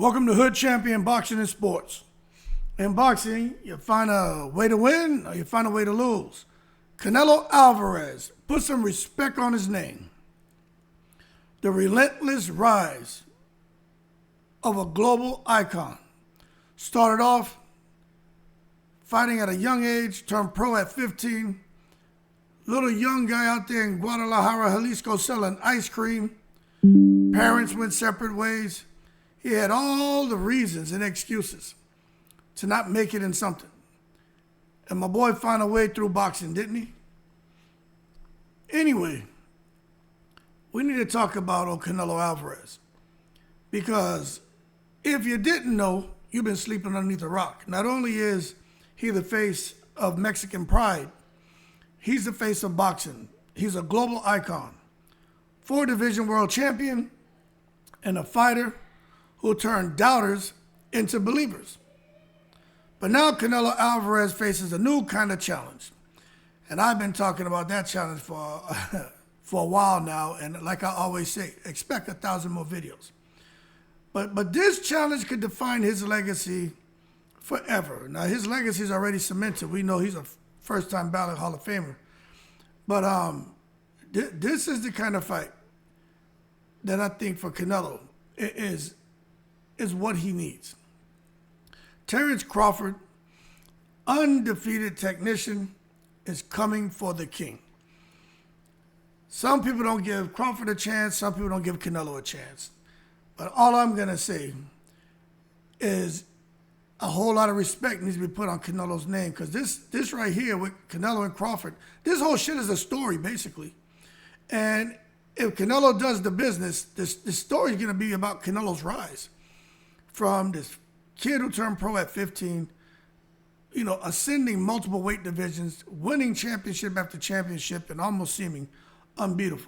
Welcome to Hood Champion Boxing and Sports. In boxing, you find a way to win or you find a way to lose. Canelo Alvarez, put some respect on his name. The relentless rise of a global icon. Started off fighting at a young age, turned pro at 15. Little young guy out there in Guadalajara, Jalisco, selling ice cream. Parents went separate ways. He had all the reasons and excuses to not make it in something. And my boy found a way through boxing, didn't he? Anyway, we need to talk about Canelo Alvarez. Because if you didn't know, you've been sleeping underneath a rock. Not only is he the face of Mexican pride, he's the face of boxing. He's a global icon. 4-division world champion and a fighter who turned doubters into believers. But now Canelo Alvarez faces a new kind of challenge. And I've been talking about that challenge for a while now. And like I always say, expect 1,000 more videos. But this challenge could define his legacy forever. Now, his legacy is already cemented. We know he's a first-time ballot Hall of Famer. But this is the kind of fight that I think for Canelo is what he needs. Terence Crawford, undefeated technician, is coming for the king. Some people don't give Crawford a chance. Some people don't give Canelo a chance. But all I'm going to say is a whole lot of respect needs to be put on Canelo's name, because this right here with Canelo and Crawford, this whole shit is a story, basically. And if Canelo does the business, this story is going to be about Canelo's rise from this kid who turned pro at 15, ascending multiple weight divisions, winning championship after championship, and almost seeming unbeatable.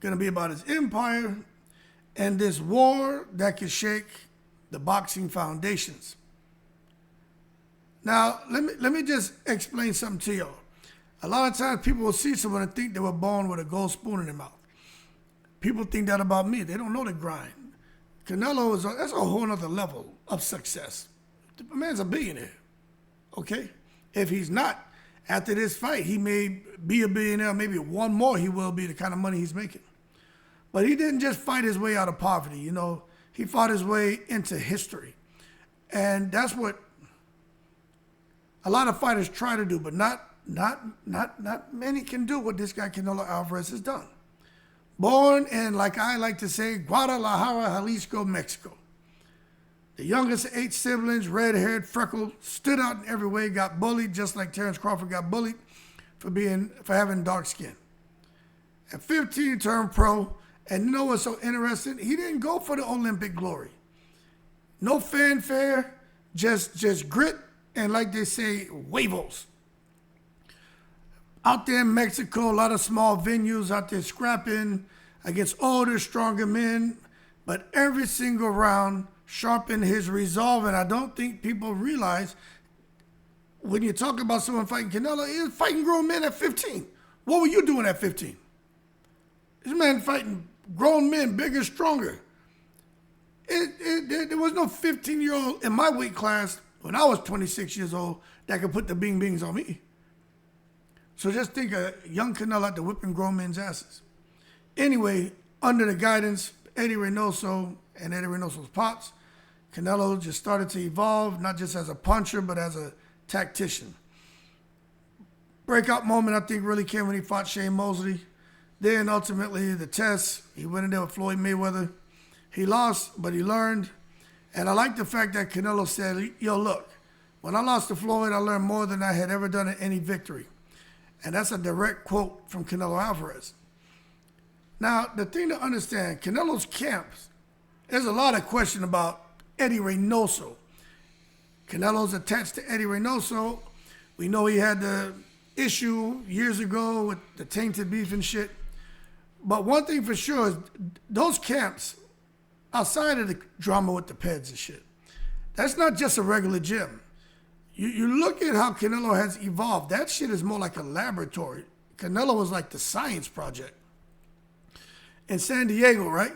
Going to be about his empire and this war that could shake the boxing foundations. Now, let me just explain something to y'all. A lot of times people will see someone and think they were born with a gold spoon in their mouth. People think that about me. They don't know the grind. Canelo that's a whole nother level of success. The man's a billionaire, okay? If he's not, after this fight, he may be a billionaire. Maybe one more he will be, the kind of money he's making. But he didn't just fight his way out of poverty, He fought his way into history. And that's what a lot of fighters try to do, but not many can do what this guy Canelo Alvarez has done. Born in, like I like to say, Guadalajara, Jalisco, Mexico. The youngest of 8 siblings, red-haired, freckled, stood out in every way, got bullied just like Terence Crawford got bullied for having dark skin. At 15, turned pro, and you know what's so interesting? He didn't go for the Olympic glory. No fanfare, just grit, and like they say, huevos. Out there in Mexico, a lot of small venues out there scrapping against older, stronger men. But every single round sharpened his resolve. And I don't think people realize when you talk about someone fighting Canelo, he was fighting grown men at 15. What were you doing at 15? This man fighting grown men, bigger, stronger. There was no 15-year-old in my weight class when I was 26 years old that could put the bing-bings on me. So just think of young Canelo out there whipping grown men's asses. Anyway, under the guidance of Eddie Reynoso and Eddie Reynoso's pops, Canelo just started to evolve, not just as a puncher, but as a tactician. Breakout moment, I think, really came when he fought Shane Mosley. Then ultimately the test, he went in there with Floyd Mayweather. He lost, but he learned. And I like the fact that Canelo said, look, when I lost to Floyd, I learned more than I had ever done in any victory. And that's a direct quote from Canelo Alvarez. Now, the thing to understand, Canelo's camps, there's a lot of question about Eddie Reynoso. Canelo's attached to Eddie Reynoso. We know he had the issue years ago with the tainted beef and shit. But one thing for sure is those camps, outside of the drama with the Peds and shit, that's not just a regular gym. You look at how Canelo has evolved. That shit is more like a laboratory. Canelo was like the science project. In San Diego, right?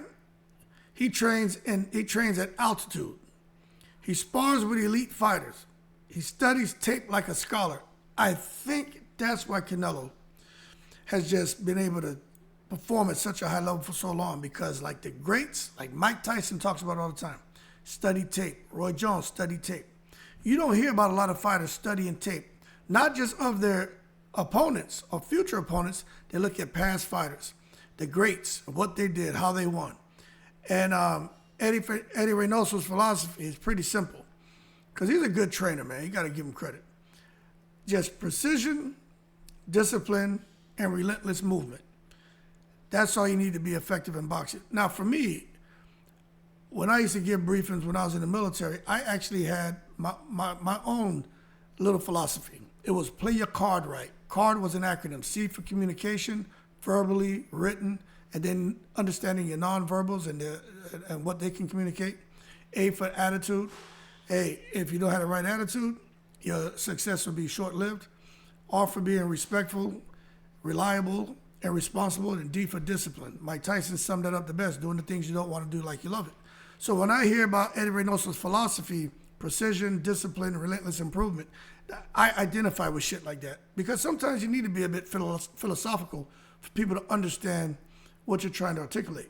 He trains at altitude. He spars with elite fighters. He studies tape like a scholar. I think that's why Canelo has just been able to perform at such a high level for so long, because like the greats, like Mike Tyson talks about all the time, study tape. Roy Jones studied tape. You don't hear about a lot of fighters studying tape, not just of their opponents or future opponents. They look at past fighters, the greats, what they did, how they won. And Eddie Reynoso's philosophy is pretty simple, because he's a good trainer, man. You got to give him credit. Just precision, discipline, and relentless movement. That's all you need to be effective in boxing. Now, for me, when I used to give briefings when I was in the military, I actually had my own little philosophy. It was play your card right. CARD was an acronym. C for communication, verbally, written, and then understanding your nonverbals and what they can communicate. A for attitude. Hey, if you don't have the right attitude, your success will be short-lived. R for being respectful, reliable, and responsible. And D for discipline. Mike Tyson summed that up the best, doing the things you don't want to do like you love it. So when I hear about Eddie Reynoso's philosophy, precision, discipline, relentless improvement, I identify with shit like that, because sometimes you need to be a bit philosophical for people to understand what you're trying to articulate.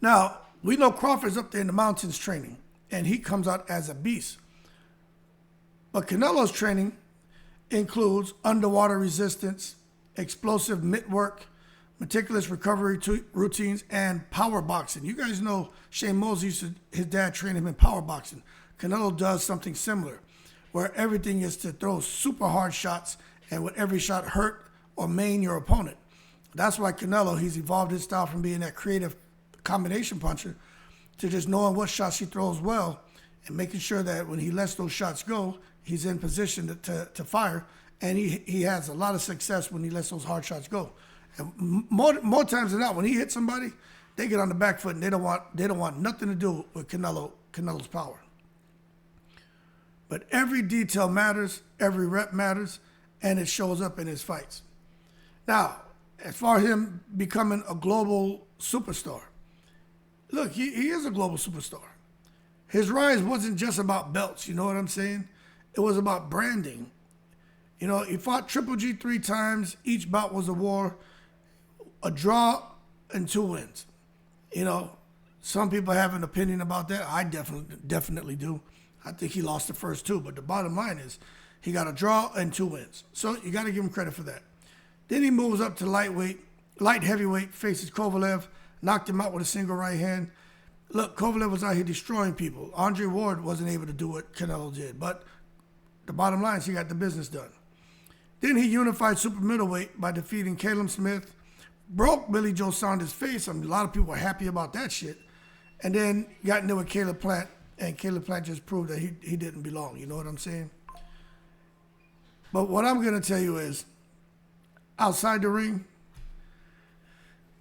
Now, we know Crawford's up there in the mountains training, and he comes out as a beast. But Canelo's training includes underwater resistance, explosive mitt work, meticulous recovery routines, and power boxing. You guys know Shane Mosley his dad trained him in power boxing. Canelo does something similar, where everything is to throw super hard shots and with every shot hurt or maim your opponent. That's why Canelo, he's evolved his style from being that creative combination puncher to just knowing what shots he throws well and making sure that when he lets those shots go, he's in position to fire. And he has a lot of success when he lets those hard shots go. And more times than not, when he hits somebody, they get on the back foot and they don't want nothing to do with Canelo's power. But every detail matters, every rep matters, and it shows up in his fights. Now, as far as him becoming a global superstar, look, he is a global superstar. His rise wasn't just about belts, you know what I'm saying? It was about branding. You know, he fought Triple G 3 times. Each bout was a war, a draw, and 2 wins. You know, some people have an opinion about that. I definitely do. I think he lost the first 2, but the bottom line is he got a draw and 2 wins. So you got to give him credit for that. Then he moves up to light heavyweight, faces Kovalev, knocked him out with a single right hand. Look, Kovalev was out here destroying people. Andre Ward wasn't able to do what Canelo did, but the bottom line is he got the business done. Then he unified super middleweight by defeating Caleb Smith, broke Billy Joe Saunders' face. I mean, a lot of people were happy about that shit. And then got into with Caleb Plant, and Caleb Plant just proved that he didn't belong. You know what I'm saying? But what I'm going to tell you is, outside the ring,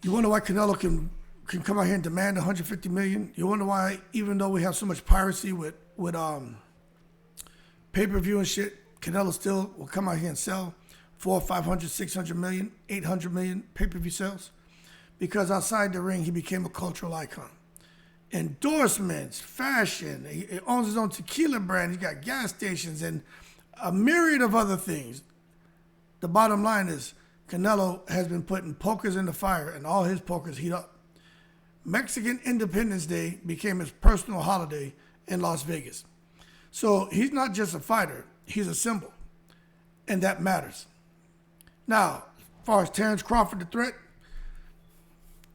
you wonder why Canelo can come out here and demand $150 million? You wonder why, even though we have so much piracy with pay-per-view and shit, Canelo still will come out here and sell 400, 500, 600 million, 800 million pay-per-view sales? Because outside the ring, he became a cultural icon. Endorsements, fashion, he owns his own tequila brand, he's got gas stations, and a myriad of other things. The bottom line is, Canelo has been putting pokers in the fire, and all his pokers heat up. Mexican Independence Day became his personal holiday in Las Vegas. So he's not just a fighter, he's a symbol, and that matters. Now, as far as Terence Crawford, the threat,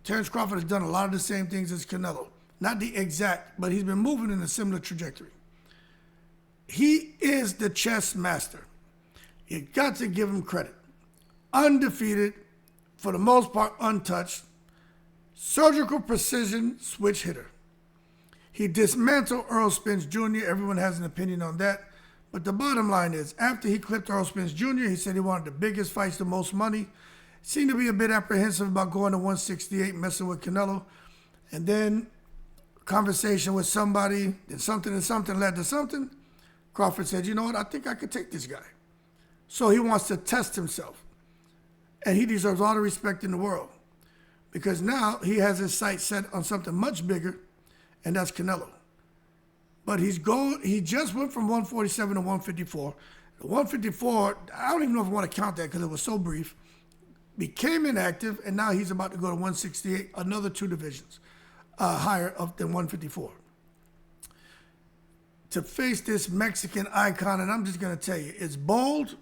Terence Crawford has done a lot of the same things as Canelo. Not the exact, but he's been moving in a similar trajectory. He is the chess master. You got to give him credit. Undefeated, for the most part untouched, surgical precision switch hitter. He dismantled Earl Spence Jr. Everyone has an opinion on that. But the bottom line is, after he clipped Earl Spence Jr., he said he wanted the biggest fights, the most money. Seemed to be a bit apprehensive about going to 168, messing with Canelo. And then conversation with somebody, then something and something led to something. Crawford said, you know what, I think I could take this guy. So he wants to test himself. And he deserves all the respect in the world. because now he has his sights set on something much bigger, and that's Canelo. But he just went from 147 to 154. The 154, I don't even know if I want to count that because it was so brief, became inactive, and now he's about to go to 168, another 2 divisions higher up than 154. To face this Mexican icon, and I'm just going to tell you, it's bold,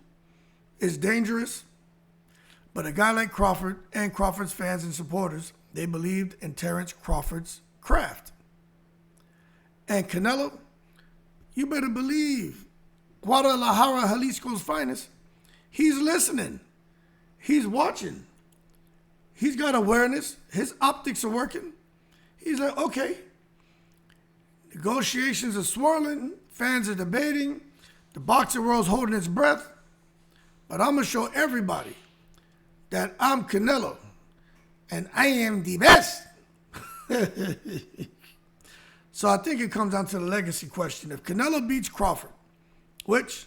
it's dangerous, but a guy like Crawford and Crawford's fans and supporters, they believed in Terence Crawford's craft. And Canelo, you better believe, Guadalajara, Jalisco's finest, he's listening. He's watching. He's got awareness. His optics are working. He's like, okay. Negotiations are swirling. Fans are debating. The boxing world's holding its breath. But I'm going to show everybody that I'm Canelo and I am the best. So I think it comes down to the legacy question. If Canelo beats Crawford, which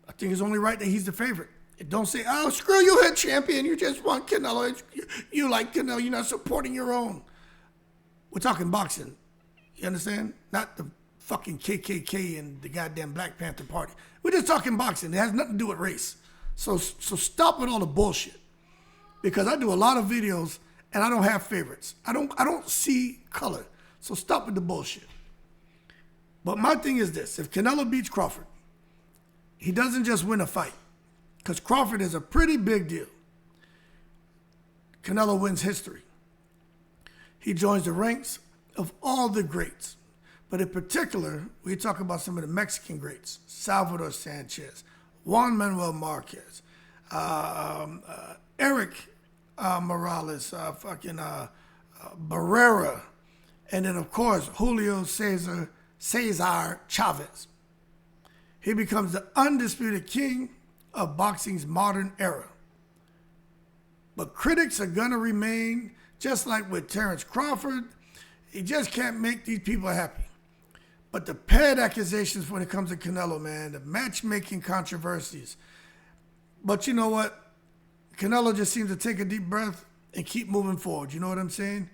I think is only right that he's the favorite. Don't say, oh, screw you, head champion. You just want Canelo. You like Canelo. You're not supporting your own. We're talking boxing. You understand? Not the fucking KKK and the goddamn Black Panther Party. We're just talking boxing. It has nothing to do with race. So stop with all the bullshit. Because I do a lot of videos and I don't have favorites. I don't see color. So stop with the bullshit. But my thing is this. If Canelo beats Crawford, he doesn't just win a fight. Because Crawford is a pretty big deal. Canelo wins history. He joins the ranks of all the greats. But in particular, we talk about some of the Mexican greats. Salvador Sanchez, Juan Manuel Marquez, Eric Morales, Barrera, and then, of course, Julio Cesar Chavez. He becomes the undisputed king of boxing's modern era. But critics are going to remain, just like with Terence Crawford, he just can't make these people happy. But the pad accusations when it comes to Canelo, man, the matchmaking controversies. But you know what? Canelo just seems to take a deep breath and keep moving forward. You know what I'm saying?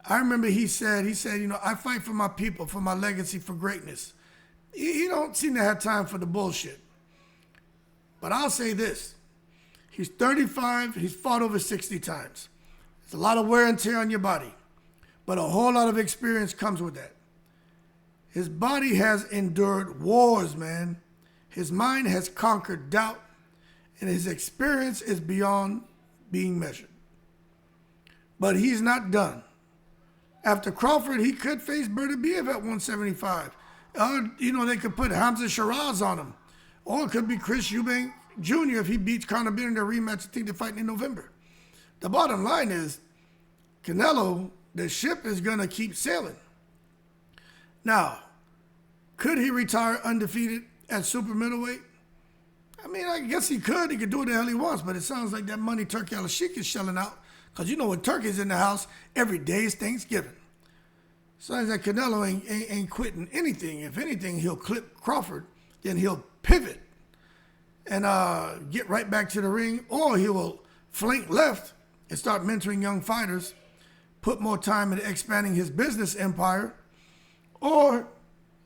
I remember he said, you know, I fight for my people, for my legacy, for greatness. He don't seem to have time for the bullshit. But I'll say this. He's 35. He's fought over 60 times. There's a lot of wear and tear on your body. But a whole lot of experience comes with that. His body has endured wars, man. His mind has conquered doubt. And his experience is beyond being measured. But he's not done. After Crawford, he could face Bertebiev at 175. You know, they could put Hamza Shiraz on him. Or it could be Chris Eubank Jr. if he beats Conor Benn in their rematch. I think they're fighting in November. The bottom line is, Canelo, the ship is going to keep sailing. Now, could he retire undefeated at super middleweight? I mean, I guess he could. He could do what the hell he wants, but it sounds like that money Turki Al-Sheikh is shelling out. Because you know when Turkey's in the house, every day is Thanksgiving. Sounds like Canelo ain't quitting anything. If anything, he'll clip Crawford, then he'll pivot and get right back to the ring, or he will flank left and start mentoring young fighters, put more time into expanding his business empire, or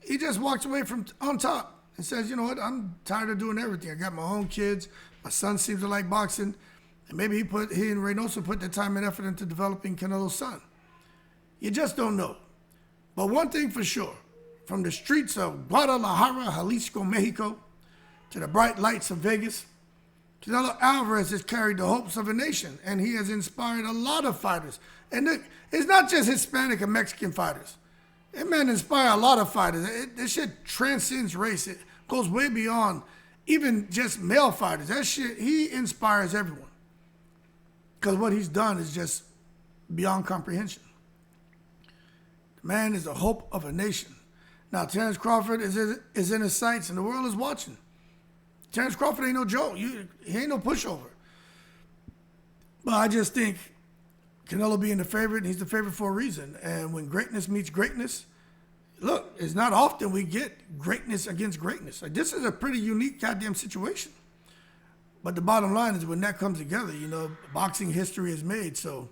he just walks away from on top and says, you know what, I'm tired of doing everything. I got my own kids. My son seems to like boxing. And maybe he and Reynoso put their time and effort into developing Canelo's son. You just don't know. But one thing for sure, from the streets of Guadalajara, Jalisco, Mexico, to the bright lights of Vegas, Canelo Alvarez has carried the hopes of a nation, and he has inspired a lot of fighters. And it's not just Hispanic and Mexican fighters. That man inspired a lot of fighters. This shit transcends race. It goes way beyond even just male fighters. That shit, he inspires everyone. Because what he's done is just beyond comprehension. The man is the hope of a nation. Now, Terence Crawford is in his sights, and the world is watching. Terence Crawford ain't no joke. He ain't no pushover. But I just think Canelo being the favorite, and he's the favorite for a reason. And when greatness meets greatness, look, it's not often we get greatness against greatness. Like, this is a pretty unique goddamn situation. But the bottom line is when that comes together, boxing history is made. So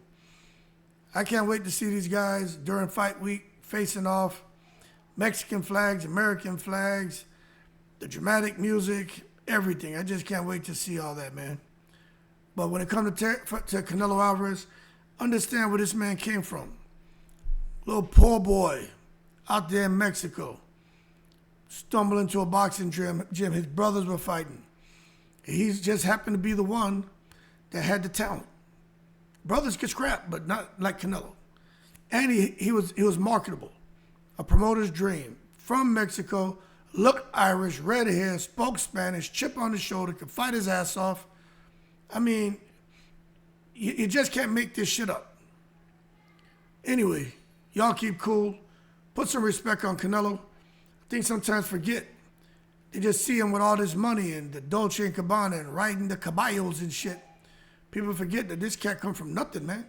I can't wait to see these guys during fight week facing off. Mexican flags, American flags, the dramatic music, everything. I just can't wait to see all that, man. But when it comes to Canelo Alvarez, understand where this man came from. Little poor boy out there in Mexico, stumbled into a boxing gym. His brothers were fighting. He just happened to be the one that had the talent. Brothers get scrapped, but not like Canelo. And he was marketable. A promoter's dream. From Mexico, looked Irish, red hair, spoke Spanish, chip on his shoulder, could fight his ass off. I mean, you just can't make this shit up. Anyway, y'all keep cool. Put some respect on Canelo. I think sometimes forget. They just see him with all this money and the Dolce & Gabbana and riding the caballos and shit. People forget that this cat come from nothing, man.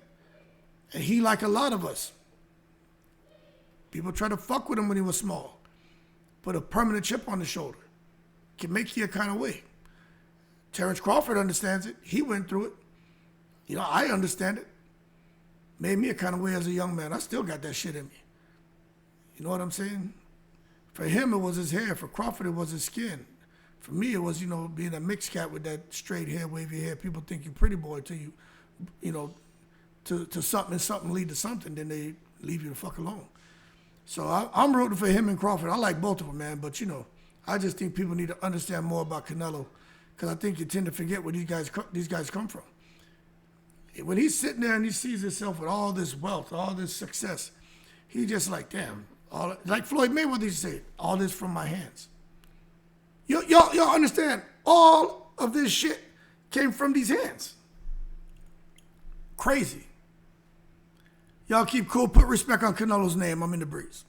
And he like a lot of us. People try to fuck with him when he was small. Put a permanent chip on the shoulder. Can make you a kind of way. Terence Crawford understands it. He went through it. I understand it. Made me a kind of way as a young man. I still got that shit in me. You know what I'm saying? For him, it was his hair. For Crawford, it was his skin. For me, it was, being a mixed cat with that straight hair, wavy hair. People think you pretty boy till you, to something lead to something, then they leave you the fuck alone. So I'm rooting for him and Crawford. I like both of them, man. But, I just think people need to understand more about Canelo because I think you tend to forget where these guys come from. When he's sitting there and he sees himself with all this wealth, all this success, he's just like, damn. Like Floyd Mayweather used to say, all this from my hands. Y'all understand? All of this shit came from these hands. Crazy. Y'all keep cool. Put respect on Canelo's name. I'm in the breeze.